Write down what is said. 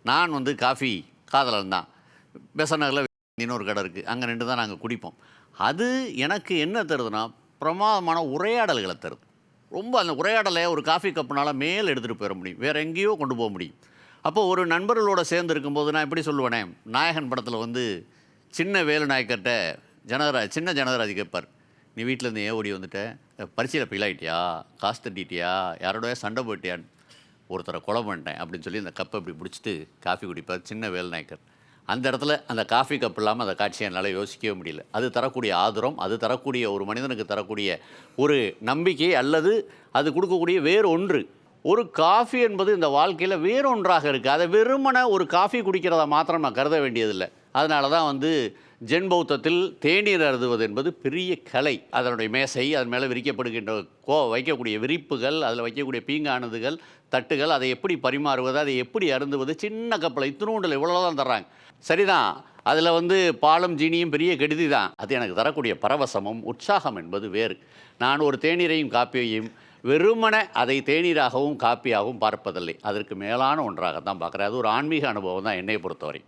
நான் வந்து காஃபி காதலன் தான். பெசன்ட் நகரில் இன்னொரு கடை இருக்குது, அங்கே நின்று தான் நாங்கள் குடிப்போம். அது எனக்கு என்ன தருதுன்னா, பிரமாதமான உரையாடல்களை தருது. ரொம்ப அந்த உரையாடலை ஒரு காஃபி கப்புனால மேல் எடுத்துகிட்டு போயிட முடியும், வேறு எங்கேயோ கொண்டு போக முடியும். அப்போது ஒரு நண்பர்களோட சேர்ந்து இருக்கும்போது நான் எப்படி சொல்லுவேனே, நாயகன் படத்தில் வந்து சின்ன வேலு நாயக்கர்கிட்ட சின்ன ஜனகராஜ் கேட்பார், நீ வீட்டிலேருந்து ஏன் ஓடி வந்துட்ட, பரீட்சையில் ஃபெயில் ஆகிட்டியா, காசு தட்டிட்டியா, யாரோடய சண்டை போயிட்டியான்னு, ஒருத்தரை கொலை பண்ணிட்டேன் அப்படின்னு சொல்லி அந்த கப்பை இப்படி பிடிச்சிட்டு காஃபி குடிப்பார் சின்ன வேலு நாயக்கர். அந்த இடத்துல அந்த காஃபி கப் இல்லாமல் அந்த காட்சியை என்னால் யோசிக்கவே முடியல. அது தரக்கூடிய ஆதரம், அது தரக்கூடிய ஒரு மனிதனுக்கு தரக்கூடிய ஒரு நம்பிக்கை, அல்லது அது கொடுக்கக்கூடிய வேறு ஒன்று. ஒரு காஃபி என்பது இந்த வாழ்க்கையில் வேறொன்றாக இருக்குது. அதை வெறுமனை ஒரு காஃபி குடிக்கிறத மாத்திரம் நான் கருத வேண்டியதில்லை. அதனால தான் வந்து ஜென் பௌத்தத்தில் தேநீர் அருந்துவது என்பது பெரிய கலை. அதனுடைய மேசை, அதன் மேலே விரிக்கப்படுகின்ற வைக்கக்கூடிய விரிப்புகள், அதில் வைக்கக்கூடிய பீங்கானதுகள், தட்டுகள், அதை எப்படி பரிமாறுவது, அதை எப்படி அருந்துவது, சின்ன கப்பில் இத்தினூண்டில் இவ்வளோ தான் தர்றாங்க. சரிதான், அதில் வந்து பாலும் ஜீனியும் பெரிய கெடுதி தான். அது எனக்கு தரக்கூடிய பரவசமும் உற்சாகம் என்பது வேறு. நான் ஒரு தேநீரையும் காப்பியையும் வெறுமனை அதை தேநீராகவும் காப்பியாகவும் பார்ப்பதில்லை. அதற்கு மேலான ஒன்றாகத்தான் பார்க்குறேன். அது ஒரு ஆன்மீக அனுபவம் தான் என்னை பொறுத்தவரை.